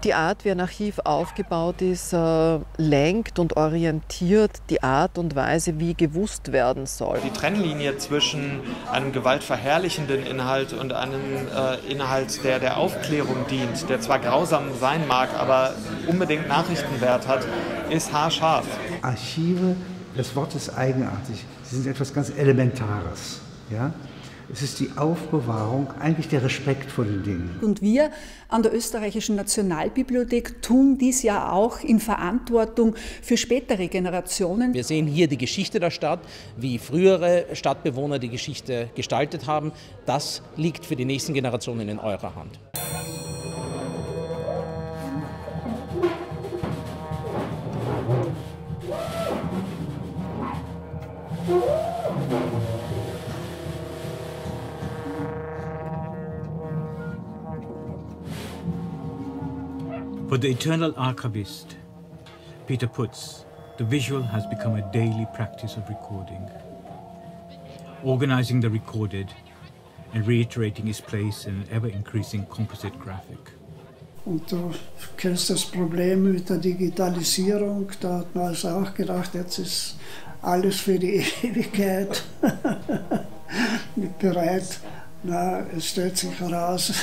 Die Art, wie ein Archiv aufgebaut ist, lenkt und orientiert die Art und Weise, wie gewusst werden soll. Die Trennlinie zwischen einem gewaltverherrlichenden Inhalt und einem Inhalt, der der Aufklärung dient, der zwar grausam sein mag, aber unbedingt Nachrichtenwert hat, ist haarscharf. Archive, das Wort ist eigenartig, sie sind etwas ganz Elementares. Ja? Es ist die Aufbewahrung, eigentlich der Respekt vor den Dingen. Und wir an der Österreichischen Nationalbibliothek tun dies ja auch in Verantwortung für spätere Generationen. Wir sehen hier die Geschichte der Stadt, wie frühere Stadtbewohner die Geschichte gestaltet haben. Das liegt für die nächsten Generationen in eurer Hand. For the eternal archivist, Peter Putz, the visual has become a daily practice of recording, organizing the recorded and reiterating its place in an ever-increasing composite graphic. Und du kennst das Problem mit der Digitalisierung, da hat man also auch gedacht, jetzt ist alles für die Ewigkeit bereit. Na, es stellt sich heraus,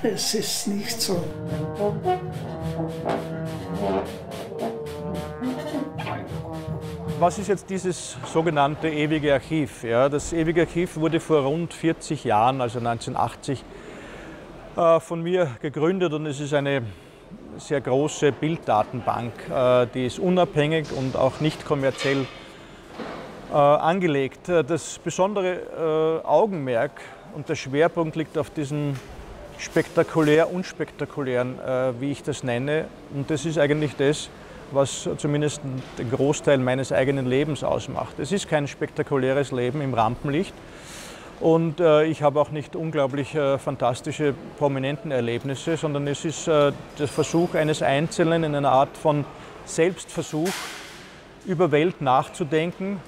es ist nicht so. Was ist jetzt dieses sogenannte ewige Archiv? Ja, das ewige Archiv wurde vor rund 40 Jahren, also 1980, von mir gegründet und es ist eine sehr große Bilddatenbank, die ist unabhängig und auch nicht kommerziell angelegt. Das besondere Augenmerk und der Schwerpunkt liegt auf diesem spektakulär-unspektakulären, wie ich das nenne. Und das ist eigentlich das, was zumindest den Großteil meines eigenen Lebens ausmacht. Es ist kein spektakuläres Leben im Rampenlicht. Und ich habe auch nicht unglaublich fantastische Prominentenerlebnisse, sondern es ist der Versuch eines Einzelnen in einer Art von Selbstversuch, über Welt nachzudenken.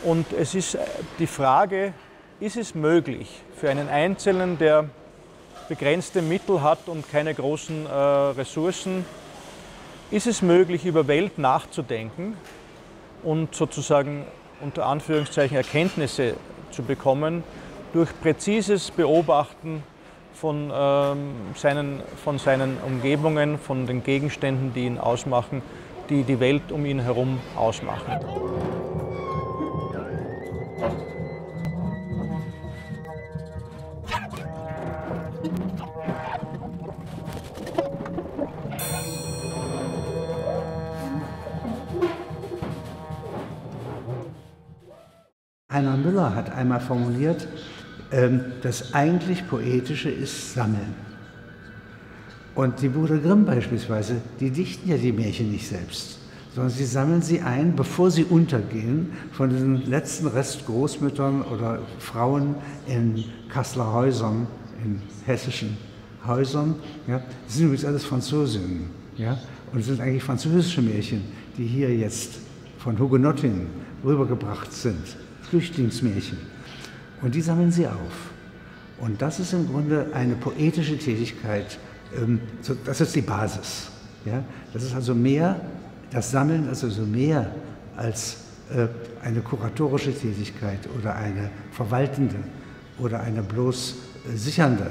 Und es ist die Frage, ist es möglich für einen Einzelnen, der begrenzte Mittel hat und keine großen Ressourcen, ist es möglich, über Welt nachzudenken und sozusagen unter Anführungszeichen Erkenntnisse zu bekommen durch präzises Beobachten von seinen Umgebungen, von den Gegenständen, die ihn ausmachen, die die Welt um ihn herum ausmachen. Heiner Müller hat einmal formuliert, das eigentlich Poetische ist Sammeln. Und die Brüder Grimm beispielsweise, die dichten ja die Märchen nicht selbst, sondern sie sammeln sie ein, bevor sie untergehen, von den letzten Restgroßmüttern oder Frauen in Kasseler Häusern, in hessischen Häusern. Ja. Das sind übrigens alles Französinnen. Ja. Und es sind eigentlich französische Märchen, die hier jetzt von Hugenottinnen rübergebracht sind. Flüchtlingsmärchen. Und die sammeln sie auf. Und das ist im Grunde eine poetische Tätigkeit, das ist die Basis. Ja? Das ist also mehr, das Sammeln ist also mehr als eine kuratorische Tätigkeit oder eine verwaltende oder eine bloß sichernde.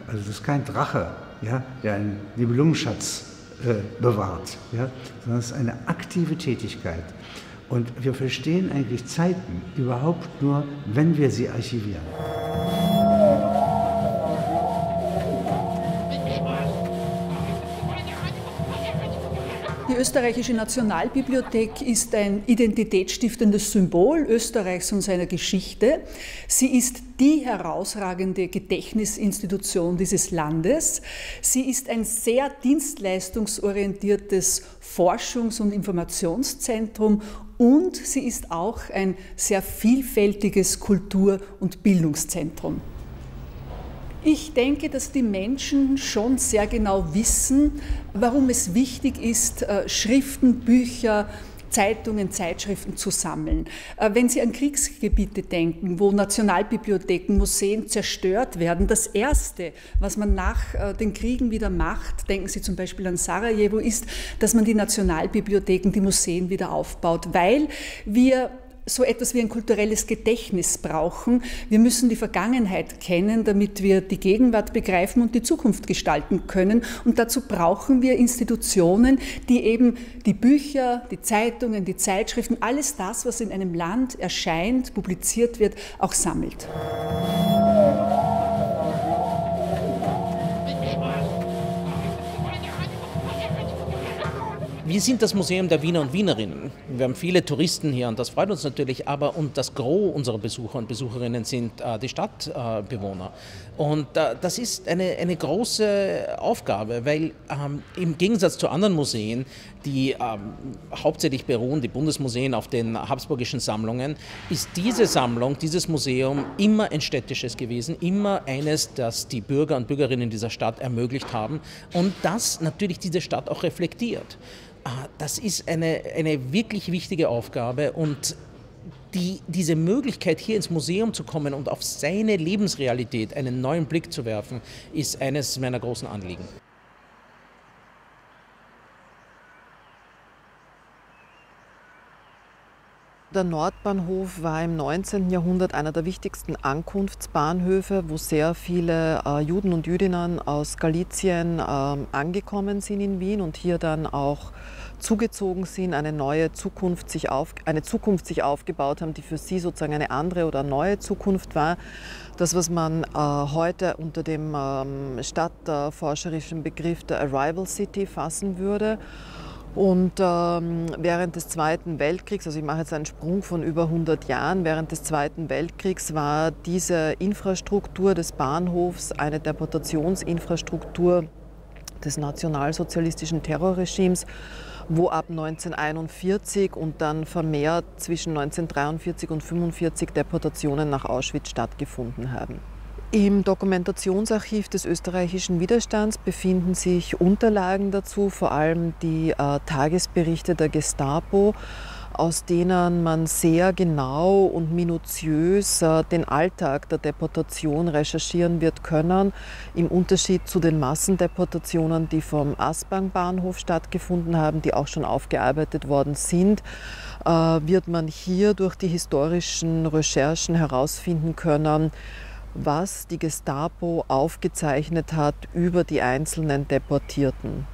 Also das ist kein Drache, ja, der einen Nibelungenschatz bewahrt, ja? Sondern es ist eine aktive Tätigkeit. Und wir verstehen eigentlich Zeiten überhaupt nur, wenn wir sie archivieren. Die Die österreichische Nationalbibliothek ist ein identitätsstiftendes Symbol Österreichs und seiner Geschichte. Sie ist die herausragende Gedächtnisinstitution dieses Landes. Sie ist ein sehr dienstleistungsorientiertes Forschungs- und Informationszentrum und sie ist auch ein sehr vielfältiges Kultur- und Bildungszentrum. Ich denke, dass die Menschen schon sehr genau wissen, warum es wichtig ist, Schriften, Bücher, Zeitungen, Zeitschriften zu sammeln. Wenn Sie an Kriegsgebiete denken, wo Nationalbibliotheken, Museen zerstört werden, das Erste, was man nach den Kriegen wieder macht, denken Sie zum Beispiel an Sarajevo, ist, dass man die Nationalbibliotheken, die Museen wieder aufbaut, weil wir so etwas wie ein kulturelles Gedächtnis brauchen. Wir müssen die Vergangenheit kennen, damit wir die Gegenwart begreifen und die Zukunft gestalten können. Und dazu brauchen wir Institutionen, die eben die Bücher, die Zeitungen, die Zeitschriften, alles das, was in einem Land erscheint, publiziert wird, auch sammelt. Wir sind das Museum der Wiener und Wienerinnen. Wir haben viele Touristen hier und das freut uns natürlich, und das Gros unserer Besucher und Besucherinnen sind die Stadtbewohner. Und das ist eine große Aufgabe, weil im Gegensatz zu anderen Museen, die hauptsächlich beruhen, die Bundesmuseen, auf den habsburgischen Sammlungen, ist diese Sammlung, dieses Museum immer ein städtisches gewesen, immer eines, das die Bürger und Bürgerinnen dieser Stadt ermöglicht haben und das natürlich diese Stadt auch reflektiert. Das ist eine wirklich wichtige Aufgabe und diese Möglichkeit, hier ins Museum zu kommen und auf seine Lebensrealität einen neuen Blick zu werfen, ist eines meiner großen Anliegen. Der Nordbahnhof war im 19. Jahrhundert einer der wichtigsten Ankunftsbahnhöfe, wo sehr viele Juden und Jüdinnen aus Galizien angekommen sind in Wien und hier dann auch zugezogen sind, eine Zukunft sich aufgebaut haben, die für sie sozusagen eine andere oder neue Zukunft war. Das, was man heute unter dem stadtforscherischen Begriff der Arrival City fassen würde. Und während des Zweiten Weltkriegs, also ich mache jetzt einen Sprung von über 100 Jahren, während des Zweiten Weltkriegs war diese Infrastruktur des Bahnhofs eine Deportationsinfrastruktur des nationalsozialistischen Terrorregimes, wo ab 1941 und dann vermehrt zwischen 1943 und 1945 Deportationen nach Auschwitz stattgefunden haben. Im Dokumentationsarchiv des österreichischen Widerstands befinden sich Unterlagen dazu, vor allem die Tagesberichte der Gestapo, aus denen man sehr genau und minutiös den Alltag der Deportation recherchieren wird können. Im Unterschied zu den Massendeportationen, die vom Aspang-Bahnhof stattgefunden haben, die auch schon aufgearbeitet worden sind, wird man hier durch die historischen Recherchen herausfinden können, was die Gestapo aufgezeichnet hat über die einzelnen Deportierten.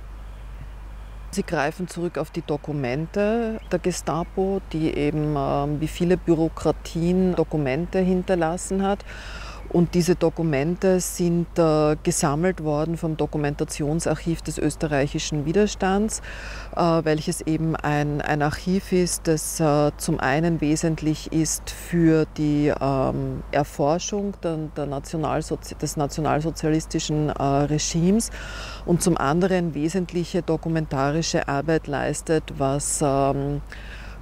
Sie greifen zurück auf die Dokumente der Gestapo, die eben wie viele Bürokratien Dokumente hinterlassen hat. Und diese Dokumente sind gesammelt worden vom Dokumentationsarchiv des österreichischen Widerstands, welches eben ein Archiv ist, das zum einen wesentlich ist für die Erforschung des nationalsozialistischen Regimes und zum anderen wesentliche dokumentarische Arbeit leistet, was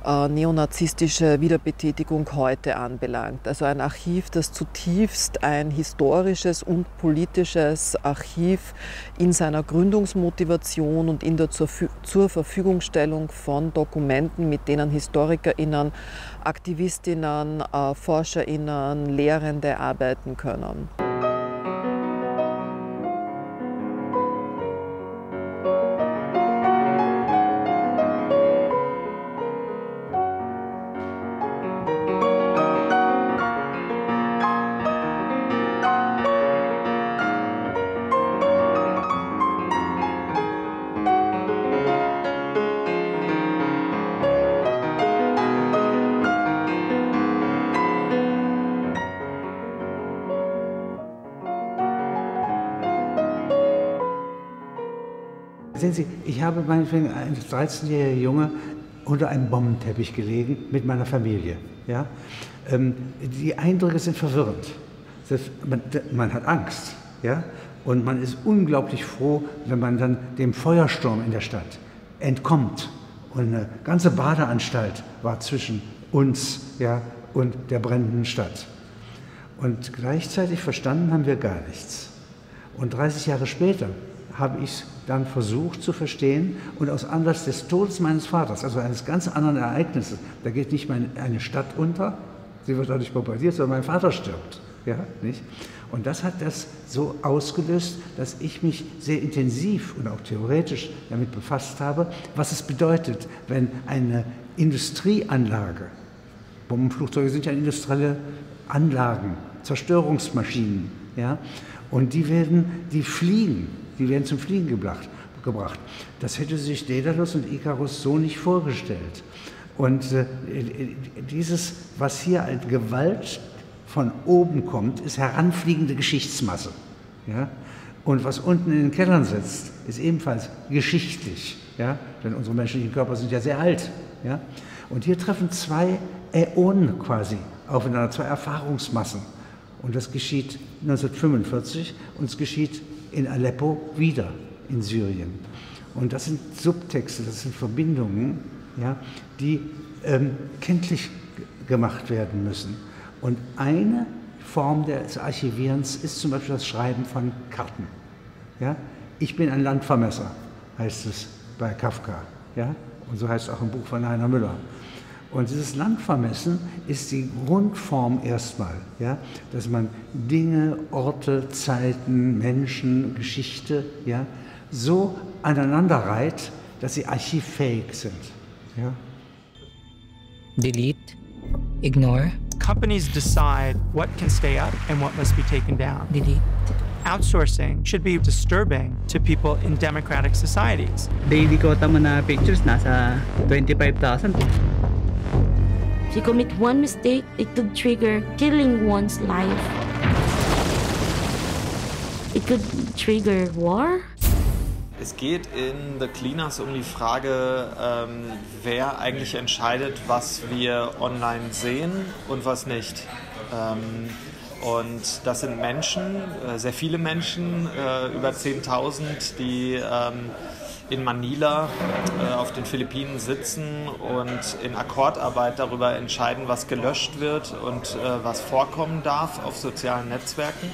neonazistische Wiederbetätigung heute anbelangt. Also ein Archiv, das zutiefst ein historisches und politisches Archiv in seiner Gründungsmotivation und in der zur Verfügungstellung von Dokumenten, mit denen HistorikerInnen, AktivistInnen, ForscherInnen, Lehrende arbeiten können. Sehen Sie, ich habe meinetwegen als 13-jähriger Junge unter einem Bombenteppich gelegen mit meiner Familie. Ja? Die Eindrücke sind verwirrend. Man hat Angst. Ja? Und man ist unglaublich froh, wenn man dann dem Feuersturm in der Stadt entkommt. Und eine ganze Badeanstalt war zwischen uns, ja, und der brennenden Stadt. Und gleichzeitig verstanden haben wir gar nichts. Und 30 Jahre später habe ich dann versucht zu verstehen und aus Anlass des Todes meines Vaters, also eines ganz anderen Ereignisses, da geht nicht eine Stadt unter, sie wird auch nicht bombardiert, sondern mein Vater stirbt. Ja, nicht? Und das hat das so ausgelöst, dass ich mich sehr intensiv und auch theoretisch damit befasst habe, was es bedeutet, wenn eine Industrieanlage, Bombenflugzeuge sind ja industrielle Anlagen, Zerstörungsmaschinen, ja, und die werden zum Fliegen gebracht. Das hätte sich Daedalus und Ikarus so nicht vorgestellt. Und dieses, was hier als Gewalt von oben kommt, ist heranfliegende Geschichtsmasse. Ja? Und was unten in den Kellern sitzt, ist ebenfalls geschichtlich. Ja? Denn unsere menschlichen Körper sind ja sehr alt. Ja? Und hier treffen zwei Äonen quasi aufeinander, zwei Erfahrungsmassen. Und das geschieht 1945 und es geschieht in Aleppo wieder in Syrien. Und das sind Subtexte, das sind Verbindungen, ja, die kenntlich gemacht werden müssen. Und eine Form des Archivierens ist zum Beispiel das Schreiben von Karten. Ja? Ich bin ein Landvermesser, heißt es bei Kafka. Ja? Und so heißt es auch im Buch von Heiner Müller. Und dieses Landvermessen ist die Grundform erstmal, ja? Dass man Dinge, Orte, Zeiten, Menschen, Geschichte, ja? So aneinander reiht, dass sie archivfähig sind. Ja? Delete, ignore. Companies decide what can stay up and what must be taken down. Delete. Outsourcing should be disturbing to people in democratic societies. Daily quota mo na pictures nasa 25,000. If you commit one mistake, it could trigger killing one's life. It could trigger war. Es geht in The Cleaners um die Frage, wer eigentlich entscheidet, was wir online sehen und was nicht. Und das sind Menschen, sehr viele Menschen, über 10.000, die in Manila auf den Philippinen sitzen und in Akkordarbeit darüber entscheiden, was gelöscht wird und was vorkommen darf auf sozialen Netzwerken.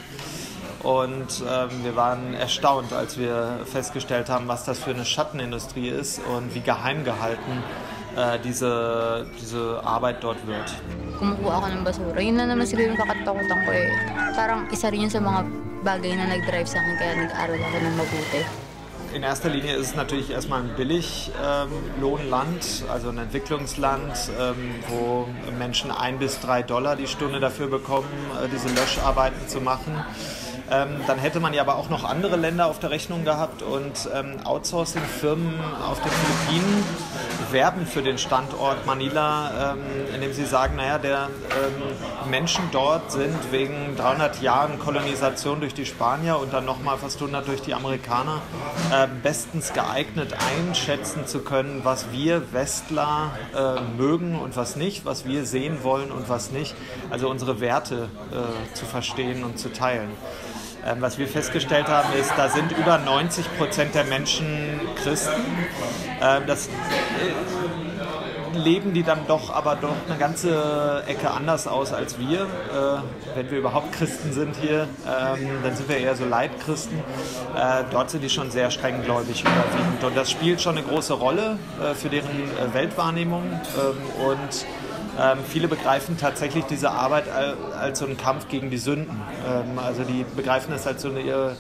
Und wir waren erstaunt, als wir festgestellt haben, was das für eine Schattenindustrie ist und wie geheim gehalten diese Arbeit dort wird. Kumukuha ako ng basura. Yun na naman siguro yung kakatakutan ko eh. Parang isa rin yun sa mga bagay na nag-drive sa akin, kaya nag-aral ako ng mabuti. In erster Linie ist es natürlich erstmal ein Billiglohnland, also ein Entwicklungsland, wo Menschen $1 bis $3 die Stunde dafür bekommen, diese Löscharbeiten zu machen. Dann hätte man ja aber auch noch andere Länder auf der Rechnung gehabt und Outsourcing-Firmen auf den Philippinen werben für den Standort Manila, indem sie sagen, naja, Menschen dort sind wegen 300 Jahren Kolonisation durch die Spanier und dann nochmal fast 100 durch die Amerikaner bestens geeignet einschätzen zu können, was wir Westler mögen und was nicht, was wir sehen wollen und was nicht, also unsere Werte zu verstehen und zu teilen. Was wir festgestellt haben, ist, da sind über 90% der Menschen Christen. Das leben die dann aber doch eine ganze Ecke anders aus als wir. Wenn wir überhaupt Christen sind hier, dann sind wir eher so Leitchristen. Dort sind die schon sehr strenggläubig überwiegend. Und das spielt schon eine große Rolle für deren Weltwahrnehmung. Und viele begreifen tatsächlich diese Arbeit als so einen Kampf gegen die Sünden. Also die begreifen es als so eine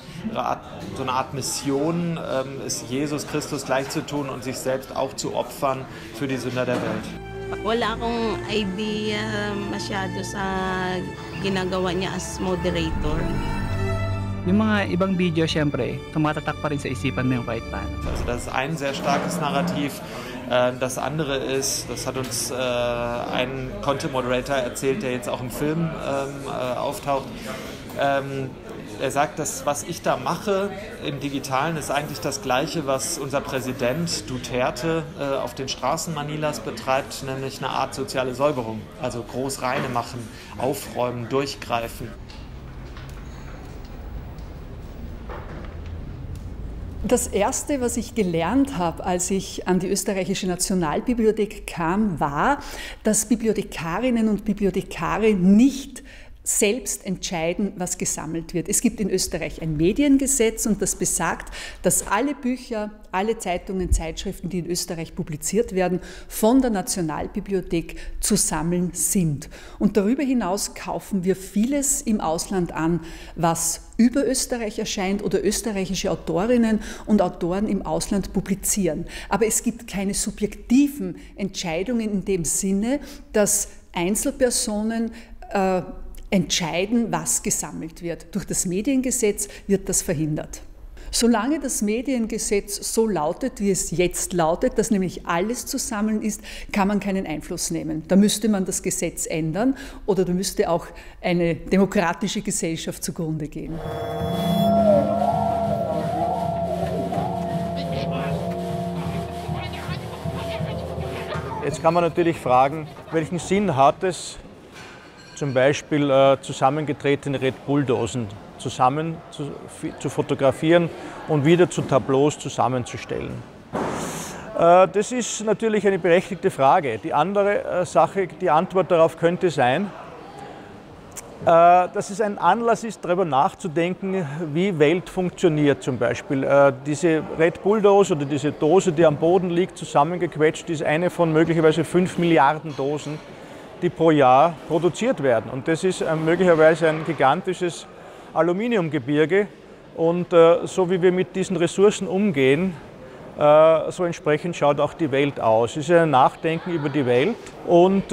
Art Mission, es Jesus Christus gleich zu tun und sich selbst auch zu opfern für die Sünder der Welt. Wala akong idea masyado sa ginagawa niya as moderator. Yung mga ibang Video, syempre, tumatatak pa rin sa isipan mo yung kahit paano. Also das ist ein sehr starkes Narrativ. Das andere ist, das hat uns ein Content Moderator erzählt, der jetzt auch im Film auftaucht, Er sagt, dass was ich da mache im Digitalen ist eigentlich das Gleiche, was unser Präsident Duterte auf den Straßen Manilas betreibt, nämlich eine Art soziale Säuberung. Also groß reine machen, aufräumen, durchgreifen. Das Erste, was ich gelernt habe, als ich an die Österreichische Nationalbibliothek kam, war, dass Bibliothekarinnen und Bibliothekare nicht selbst entscheiden, was gesammelt wird. Es gibt in Österreich ein Mediengesetz und das besagt, dass alle Bücher, alle Zeitungen, Zeitschriften, die in Österreich publiziert werden, von der Nationalbibliothek zu sammeln sind. Und darüber hinaus kaufen wir vieles im Ausland an, was über Österreich erscheint oder österreichische Autorinnen und Autoren im Ausland publizieren. Aber es gibt keine subjektiven Entscheidungen in dem Sinne, dass Einzelpersonen entscheiden, was gesammelt wird. Durch das Mediengesetz wird das verhindert. Solange das Mediengesetz so lautet, wie es jetzt lautet, dass nämlich alles zu sammeln ist, kann man keinen Einfluss nehmen. Da müsste man das Gesetz ändern oder da müsste auch eine demokratische Gesellschaft zugrunde gehen. Jetzt kann man natürlich fragen, welchen Sinn hat es, zum Beispiel zusammengetretene Red Bull-Dosen zusammen zu fotografieren und wieder zu Tableaus zusammenzustellen. Das ist natürlich eine berechtigte Frage. Die andere Sache, die Antwort darauf könnte sein, dass es ein Anlass ist, darüber nachzudenken, wie Welt funktioniert zum Beispiel. Diese Red Bull-Dose oder diese Dose, die am Boden liegt, zusammengequetscht, ist eine von möglicherweise 5 Milliarden Dosen, die pro Jahr produziert werden. Und das ist möglicherweise ein gigantisches Aluminiumgebirge. Und so wie wir mit diesen Ressourcen umgehen, so entsprechend schaut auch die Welt aus. Es ist ein Nachdenken über die Welt. Und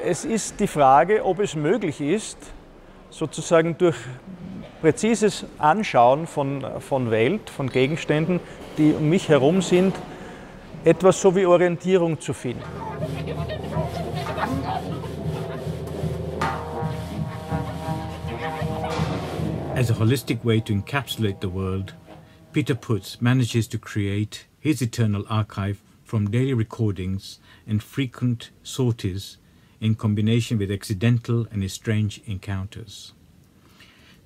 es ist die Frage, ob es möglich ist, sozusagen durch präzises Anschauen von Welt, von Gegenständen, die um mich herum sind, etwas so wie Orientierung zu finden. As a holistic way to encapsulate the world, Peter Putz manages to create his eternal archive from daily recordings and frequent sorties in combination with accidental and strange encounters.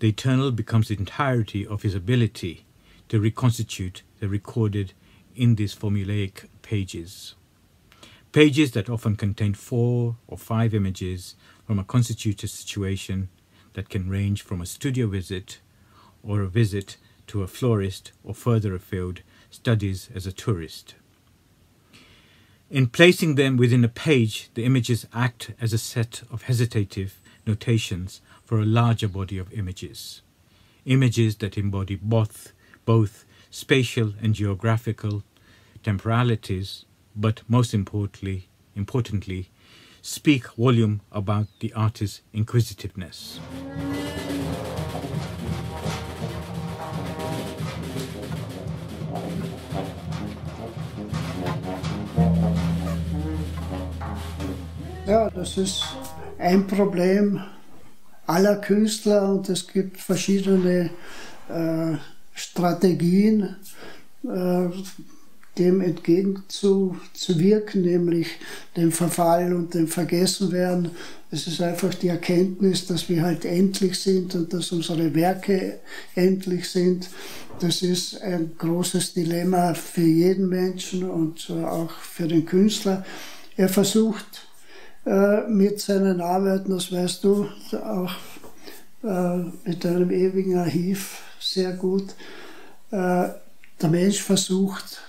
The eternal becomes the entirety of his ability to reconstitute the recorded in these formulaic pages. Pages that often contain 4 or 5 images from a constituted situation that can range from a studio visit or a visit to a florist or further afield studies as a tourist. In placing them within a page, the images act as a set of hesitative notations for a larger body of images. Images that embody both spatial and geographical temporalities, but most importantly, speak volume about the artist's inquisitiveness. Ja, das ist ein Problem aller Künstler und es gibt verschiedene Strategien, dem entgegenzuwirken, nämlich dem Verfall und dem Vergessenwerden. Es ist einfach die Erkenntnis, dass wir halt endlich sind und dass unsere Werke endlich sind. Das ist ein großes Dilemma für jeden Menschen und auch für den Künstler. Er versucht mit seinen Arbeiten, das weißt du, auch mit deinem ewigen Archiv sehr gut, der Mensch versucht,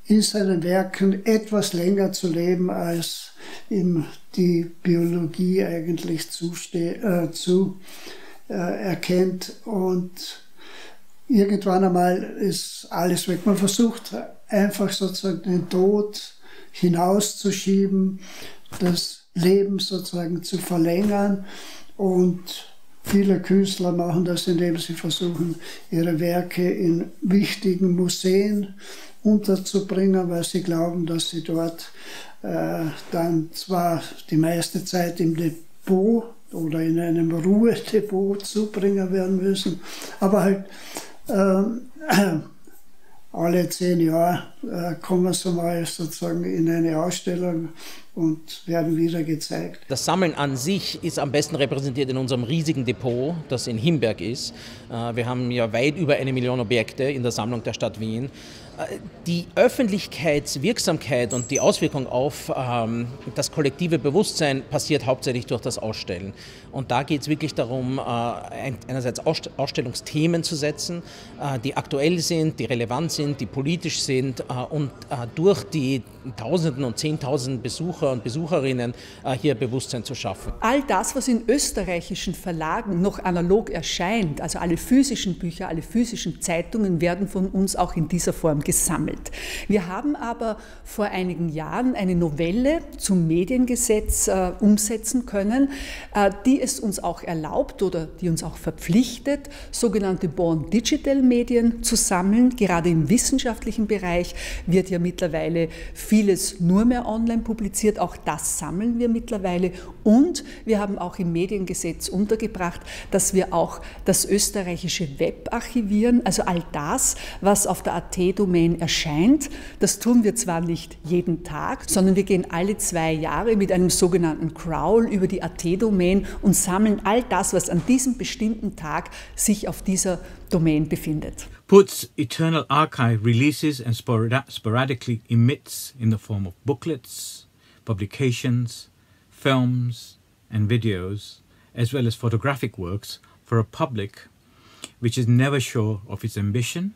in seinen Werken etwas länger zu leben, als ihm die Biologie eigentlich erkennt. Und irgendwann einmal ist alles weg. Man versucht einfach sozusagen den Tod hinauszuschieben, das Leben sozusagen zu verlängern. Und viele Künstler machen das, indem sie versuchen, ihre Werke in wichtigen Museen unterzubringen, weil sie glauben, dass sie dort dann zwar die meiste Zeit im Depot oder in einem Ruhedepot zubringen werden müssen. Aber halt alle 10 Jahre kommen sie mal sozusagen in eine Ausstellung und werden wieder gezeigt. Das Sammeln an sich ist am besten repräsentiert in unserem riesigen Depot, das in Himberg ist. Wir haben ja weit über 1 Million Objekte in der Sammlung der Stadt Wien. Die Öffentlichkeitswirksamkeit und die Auswirkung auf das kollektive Bewusstsein passiert hauptsächlich durch das Ausstellen. Und da geht es wirklich darum, einerseits Ausstellungsthemen zu setzen, die aktuell sind, die relevant sind, die politisch sind und durch die Tausenden und Zehntausenden Besucher und Besucherinnen hier Bewusstsein zu schaffen. All das, was in österreichischen Verlagen noch analog erscheint, also alle physischen Bücher, alle physischen Zeitungen, werden von uns auch in dieser Form gesammelt. Wir haben aber vor einigen Jahren eine Novelle zum Mediengesetz umsetzen können, die es uns auch erlaubt oder die uns auch verpflichtet, sogenannte Born Digital Medien zu sammeln. Gerade im wissenschaftlichen Bereich wird ja mittlerweile vieles nur mehr online publiziert. Auch das sammeln wir mittlerweile. Und wir haben auch im Mediengesetz untergebracht, dass wir auch das österreichische Web archivieren, also all das, was auf der AT-Domain erscheint. Das tun wir zwar nicht jeden Tag, sondern wir gehen alle 2 Jahre mit einem sogenannten Crawl über die AT-Domain und sammeln all das, was an diesem bestimmten Tag sich auf dieser Domain befindet. Putz's Eternal Archive releases and sporadically emits in the form of booklets, publications, films and videos, as well as photographic works for a public which is never sure of its ambition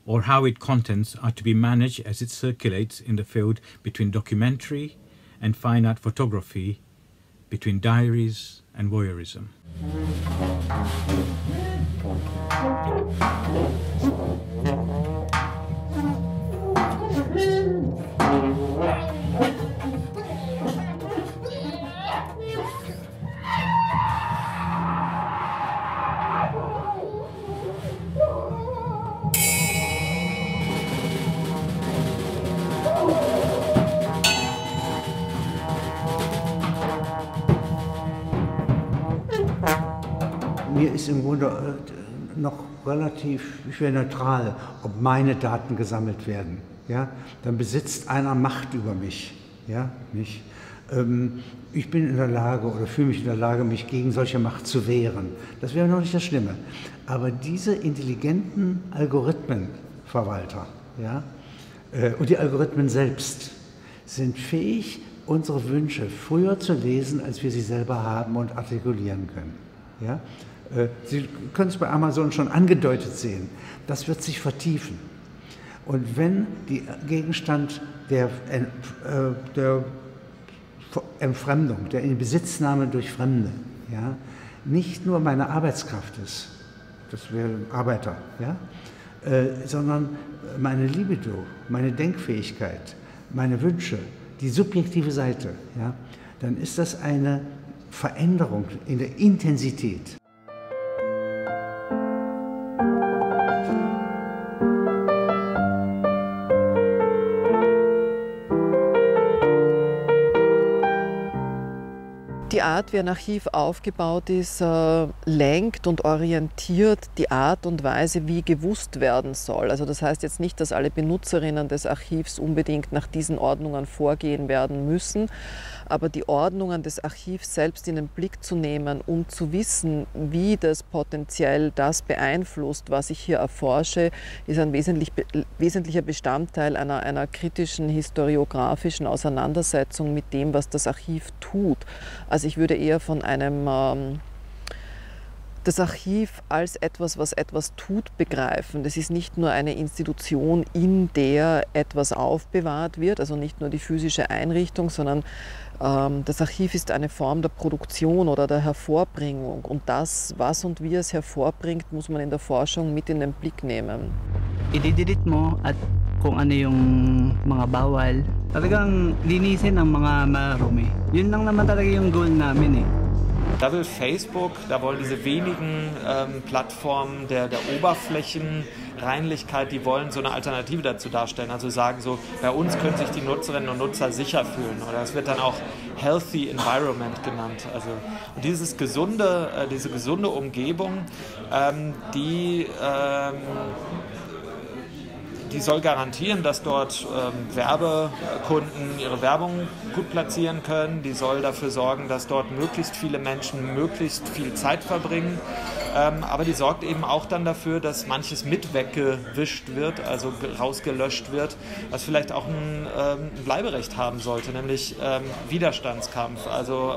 or how its contents are to be managed as it circulates in the field between documentary and fine art photography, between diaries and voyeurism. Mir ist im Grunde noch relativ neutral, ob meine Daten gesammelt werden. Ja? Dann besitzt einer Macht über mich. Ja? Nicht? Ich bin in der Lage oder fühle mich in der Lage, mich gegen solche Macht zu wehren. Das wäre noch nicht das Schlimme. Aber diese intelligenten Algorithmenverwalter, ja? Und die Algorithmen selbst sind fähig, unsere Wünsche früher zu lesen, als wir sie selber haben und artikulieren können. Ja? Sie können es bei Amazon schon angedeutet sehen. Das wird sich vertiefen. Und wenn der Gegenstand der Entfremdung, der Inbesitznahme durch Fremde, ja, nicht nur meine Arbeitskraft ist, das wäre Arbeiter, ja, sondern meine Libido, meine Denkfähigkeit, meine Wünsche, die subjektive Seite, ja, dann ist das eine Veränderung in der Intensität. Die Art, wie ein Archiv aufgebaut ist, lenkt und orientiert die Art und Weise, wie gewusst werden soll. Also das heißt jetzt nicht, dass alle Benutzerinnen des Archivs unbedingt nach diesen Ordnungen vorgehen werden müssen, aber die Ordnungen des Archivs selbst in den Blick zu nehmen, um zu wissen, wie das potenziell das beeinflusst, was ich hier erforsche, ist ein wesentlicher Bestandteil einer kritischen historiografischen Auseinandersetzung mit dem, was das Archiv tut. Also ich würde eher von das Archiv als etwas, was etwas tut, begreifen. Das ist nicht nur eine Institution, in der etwas aufbewahrt wird, also nicht nur die physische Einrichtung, sondern das Archiv ist eine Form der Produktion oder der Hervorbringung. Und das, was und wie es hervorbringt, muss man in der Forschung mit in den Blick nehmen. I-delete mo at kung ano yung mga bawal. Talagang linisin ang mga marumi. Yun lang naman talaga yung goal namin eh. Da will Facebook, da wollen diese wenigen Plattformen der Oberflächenreinlichkeit, die wollen so eine Alternative dazu darstellen. Also sagen so, bei uns können sich die Nutzerinnen und Nutzer sicher fühlen. Oder es wird dann auch Healthy Environment genannt. Also, und diese gesunde Umgebung, die soll garantieren, dass dort Werbekunden ihre Werbung gut platzieren können. Die soll dafür sorgen, dass dort möglichst viele Menschen möglichst viel Zeit verbringen. Aber die sorgt eben auch dann dafür, dass manches mit weggewischt wird, also rausgelöscht wird, was vielleicht auch ein Bleiberecht haben sollte, nämlich Widerstandskampf. Also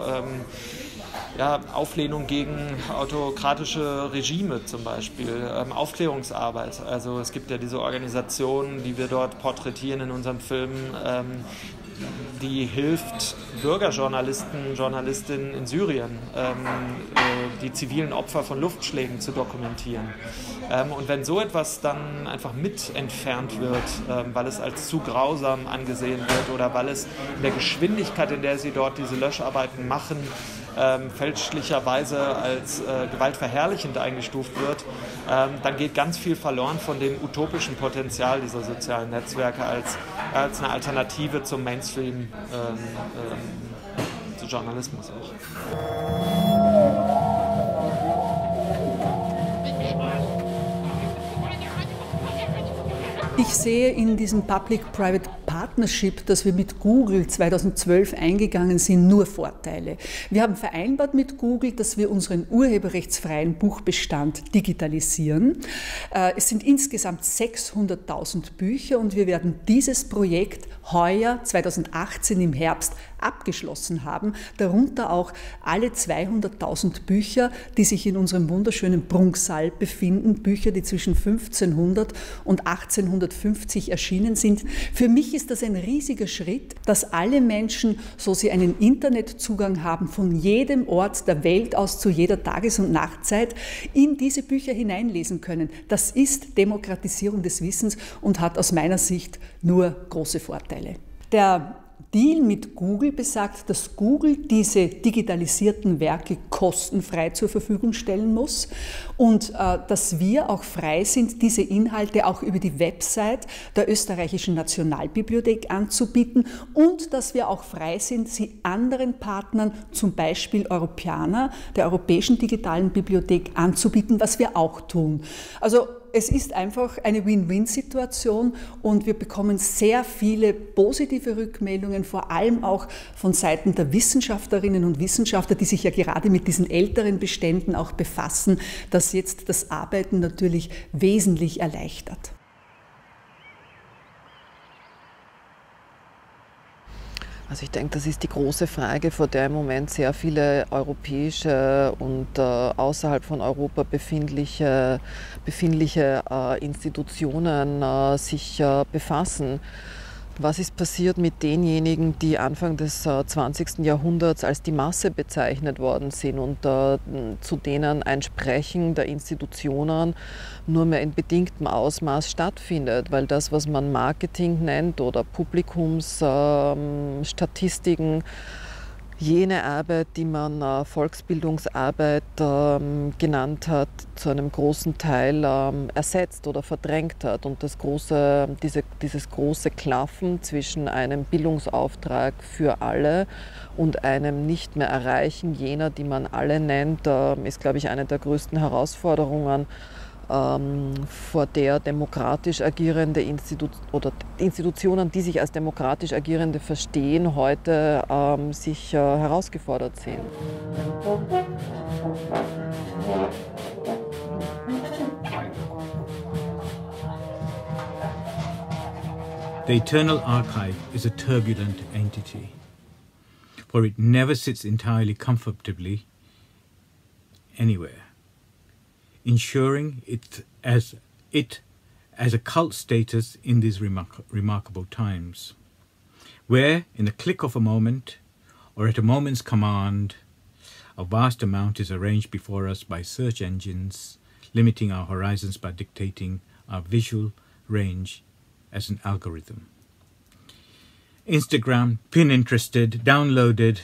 Auflehnung gegen autokratische Regime zum Beispiel, Aufklärungsarbeit. Also es gibt ja diese Organisation, die wir dort porträtieren in unserem Film, die hilft Bürgerjournalisten, Journalistinnen in Syrien, die zivilen Opfer von Luftschlägen zu dokumentieren. Und wenn so etwas dann einfach mit entfernt wird, weil es als zu grausam angesehen wird oder weil es in der Geschwindigkeit, in der sie dort diese Löscharbeiten machen, fälschlicherweise als gewaltverherrlichend eingestuft wird, dann geht ganz viel verloren von dem utopischen Potenzial dieser sozialen Netzwerke als eine Alternative zum Mainstream, zu Journalismus auch. Ich sehe in diesem Public-Private Partnership, das wir mit Google 2012 eingegangen sind, nur Vorteile. Wir haben vereinbart mit Google, dass wir unseren urheberrechtsfreien Buchbestand digitalisieren. Es sind insgesamt 600.000 Bücher und wir werden dieses Projekt heuer 2018 im Herbst abgeschlossen haben, darunter auch alle 200.000 Bücher, die sich in unserem wunderschönen Prunksaal befinden, Bücher, die zwischen 1500 und 1850 erschienen sind. Für mich ist das ein riesiger Schritt, dass alle Menschen, so sie einen Internetzugang haben, von jedem Ort der Welt aus zu jeder Tages- und Nachtzeit in diese Bücher hineinlesen können. Das ist Demokratisierung des Wissens und hat aus meiner Sicht nur große Vorteile. Der Deal mit Google besagt, dass Google diese digitalisierten Werke kostenfrei zur Verfügung stellen muss und dass wir auch frei sind, diese Inhalte auch über die Website der Österreichischen Nationalbibliothek anzubieten und dass wir auch frei sind, sie anderen Partnern, zum Beispiel Europeana, der Europäischen Digitalen Bibliothek, anzubieten, was wir auch tun. Also es ist einfach eine Win-Win-Situation und wir bekommen sehr viele positive Rückmeldungen, vor allem auch von Seiten der Wissenschaftlerinnen und Wissenschaftler, die sich ja gerade mit diesen älteren Beständen auch befassen, dass jetzt das Arbeiten natürlich wesentlich erleichtert. Also ich denke, das ist die große Frage, vor der im Moment sehr viele europäische und außerhalb von Europa befindliche Institutionen sich befassen. Was ist passiert mit denjenigen, die Anfang des 20. Jahrhunderts als die Masse bezeichnet worden sind und zu denen ein Sprechen der Institutionen nur mehr in bedingtem Ausmaß stattfindet, weil das, was man Marketing nennt oder Publikumsstatistiken, jene Arbeit, die man Volksbildungsarbeit genannt hat, zu einem großen Teil ersetzt oder verdrängt hat. Und dieses große Klaffen zwischen einem Bildungsauftrag für alle und einem nicht mehr Erreichen jener, die man alle nennt, ist, glaube ich, eine der größten Herausforderungen, vor der demokratisch agierende Institutionen, die sich als demokratisch agierende verstehen, heute sich herausgefordert sehen. The Eternal Archive is a turbulent entity, for it never sits entirely comfortably anywhere, ensuring it as a cult status in these remarkable times, where in the click of a moment or at a moment's command, a vast amount is arranged before us by search engines, limiting our horizons by dictating our visual range as an algorithm. Instagram, Pinterested, downloaded,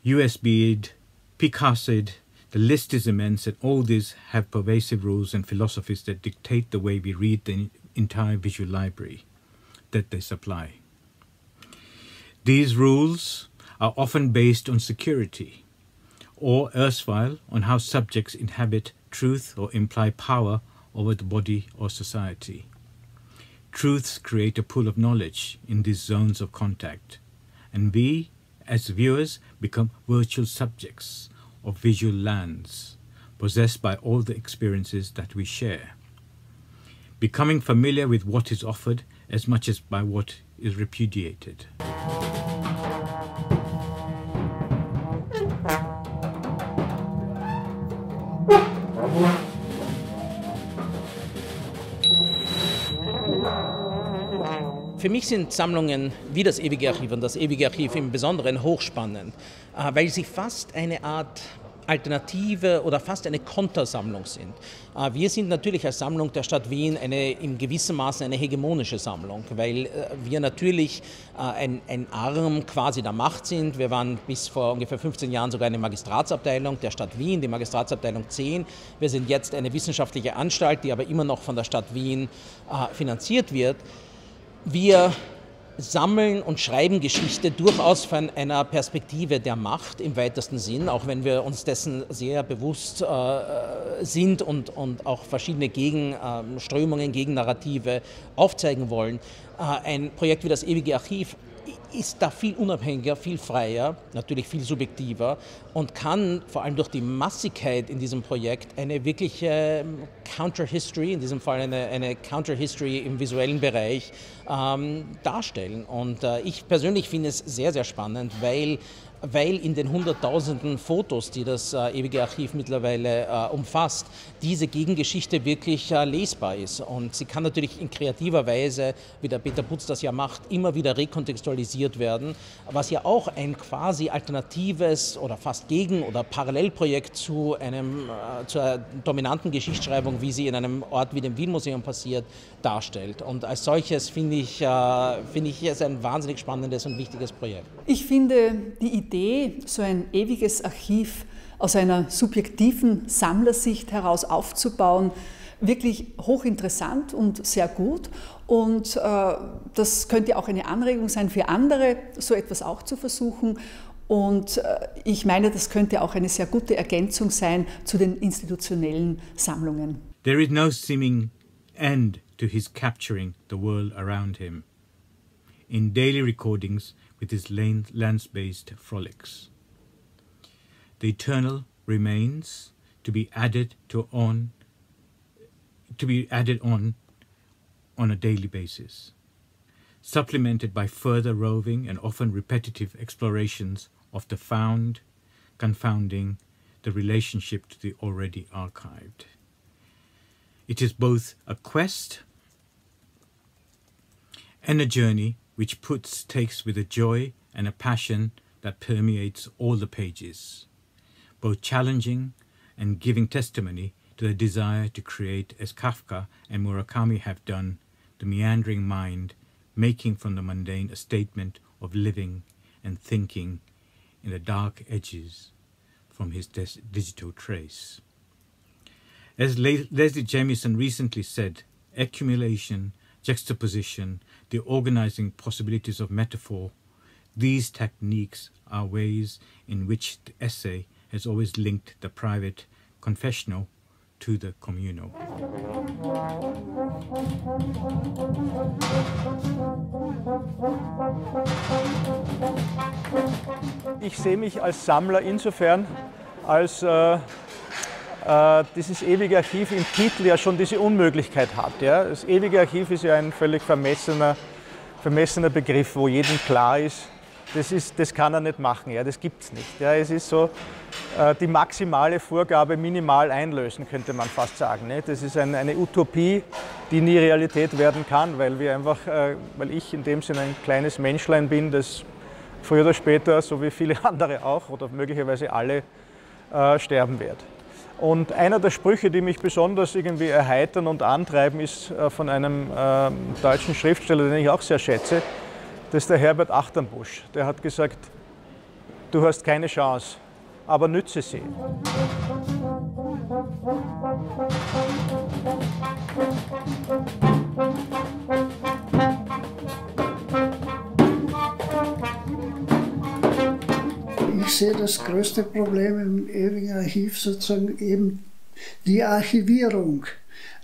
USB'd, Picasso'd, The list is immense, and all these have pervasive rules and philosophies that dictate the way we read the entire visual library that they supply. These rules are often based on security, or erstwhile on how subjects inhabit truth or imply power over the body or society. Truths create a pool of knowledge in these zones of contact, and we, as viewers, become virtual subjects of visual lands, possessed by all the experiences that we share, becoming familiar with what is offered as much as by what is repudiated. Für mich sind Sammlungen wie das Ewige Archiv und das Ewige Archiv im Besonderen hochspannend, weil sie fast eine Art Alternative oder fast eine Kontersammlung sind. Wir sind natürlich als Sammlung der Stadt Wien in gewissem Maße eine hegemonische Sammlung, weil wir natürlich ein Arm quasi der Macht sind. Wir waren bis vor ungefähr 15 Jahren sogar eine Magistratsabteilung der Stadt Wien, die Magistratsabteilung 10. Wir sind jetzt eine wissenschaftliche Anstalt, die aber immer noch von der Stadt Wien finanziert wird. Wir sammeln und schreiben Geschichte durchaus von einer Perspektive der Macht im weitesten Sinn, auch wenn wir uns dessen sehr bewusst sind und auch verschiedene Gegenströmungen, Gegennarrative aufzeigen wollen. Ein Projekt wie das Ewige Archiv ist da viel unabhängiger, viel freier, natürlich viel subjektiver und kann vor allem durch die Massigkeit in diesem Projekt eine wirkliche Counter-History, in diesem Fall eine Counter-History im visuellen Bereich darstellen. Und ich persönlich finde es sehr, sehr spannend, weil in den Hunderttausenden Fotos, die das Ewige Archiv mittlerweile umfasst, diese Gegengeschichte wirklich lesbar ist. Und sie kann natürlich in kreativer Weise, wie der Peter Putz das ja macht, immer wieder rekontextualisiert werden, was ja auch ein quasi alternatives oder fast Gegen- oder Parallelprojekt zur dominanten Geschichtsschreibung, wie sie in einem Ort wie dem Wien-Museum passiert, darstellt. Und als solches finde ich es ein wahnsinnig spannendes und wichtiges Projekt. Ich finde die Idee, so ein ewiges Archiv aus einer subjektiven Sammlersicht heraus aufzubauen, wirklich hochinteressant und sehr gut. Und das könnte auch eine Anregung sein für andere, so etwas auch zu versuchen. Und ich meine, das könnte auch eine sehr gute Ergänzung sein zu den institutionellen Sammlungen. There is no seeming end to his capturing the world around him. In daily recordings with his lens-based frolics. The eternal remains to be added on a daily basis, supplemented by further roving and often repetitive explorations of the found, confounding the relationship to the already archived. It is both a quest and a journey which Putz takes with a joy and a passion that permeates all the pages, both challenging and giving testimony to the desire to create, as Kafka and Murakami have done, the meandering mind, making from the mundane a statement of living and thinking in the dark edges from his digital trace. As Leslie Jamieson recently said, accumulation, juxtaposition, the organizing possibilities of metaphor, these techniques are ways in which the essay has always linked the private confessional to the communal. Ich sehe mich als Sammler insofern, als dieses ewige Archiv im Titel ja schon diese Unmöglichkeit hat. Ja? Das ewige Archiv ist ja ein völlig vermessener Begriff, wo jedem klar ist, das kann er nicht machen, ja? Das gibt es nicht. Ja? Es ist so die maximale Vorgabe minimal einlösen, könnte man fast sagen. Ne? Das ist eine Utopie, die nie Realität werden kann, weil ich in dem Sinne ein kleines Menschlein bin, das früher oder später, so wie viele andere auch, oder möglicherweise alle, sterben wird. Und einer der Sprüche, die mich besonders irgendwie erheitern und antreiben, ist von einem deutschen Schriftsteller, den ich auch sehr schätze. Das ist der Herbert Achternbusch. Der hat gesagt, du hast keine Chance, aber nütze sie. Ich sehe das größte Problem im ewigen Archiv sozusagen eben die Archivierung.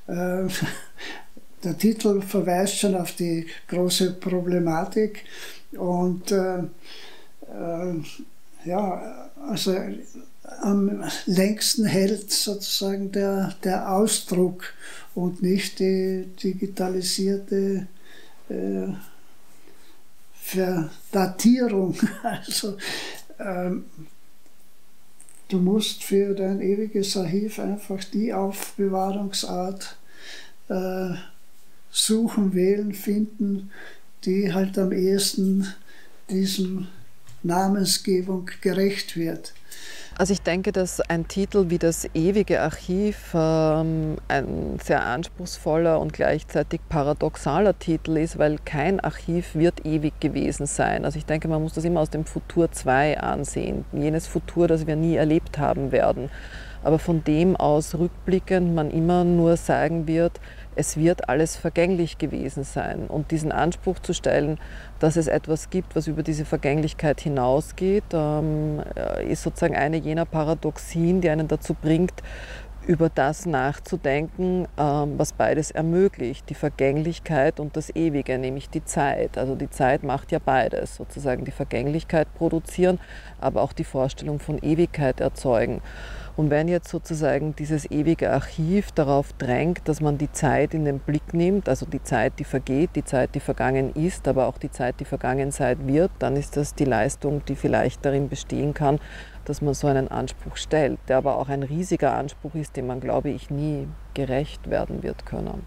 Der Titel verweist schon auf die große Problematik und ja, also am längsten hält sozusagen der Ausdruck und nicht die digitalisierte Verdatierung. Also du musst für dein ewiges Archiv einfach die Aufbewahrungsart suchen, wählen, finden, die halt am ehesten diesem Namensgebung gerecht wird. Also ich denke, dass ein Titel wie das ewige Archiv ein sehr anspruchsvoller und gleichzeitig paradoxaler Titel ist, weil kein Archiv wird ewig gewesen sein. Also ich denke, man muss das immer aus dem Futur 2 ansehen, jenes Futur, das wir nie erlebt haben werden. Aber von dem aus rückblickend man immer nur sagen wird, es wird alles vergänglich gewesen sein. Und diesen Anspruch zu stellen, dass es etwas gibt, was über diese Vergänglichkeit hinausgeht, ist sozusagen eine jener Paradoxien, die einen dazu bringt, über das nachzudenken, was beides ermöglicht, die Vergänglichkeit und das Ewige, nämlich die Zeit. Also die Zeit macht ja beides, sozusagen die Vergänglichkeit produzieren, aber auch die Vorstellung von Ewigkeit erzeugen. Und wenn jetzt sozusagen dieses ewige Archiv darauf drängt, dass man die Zeit in den Blick nimmt, also die Zeit, die vergeht, die Zeit, die vergangen ist, aber auch die Zeit, die vergangen sein wird, dann ist das die Leistung, die vielleicht darin bestehen kann, dass man so einen Anspruch stellt, der aber auch ein riesiger Anspruch ist, dem man, glaube ich, nie gerecht werden wird können.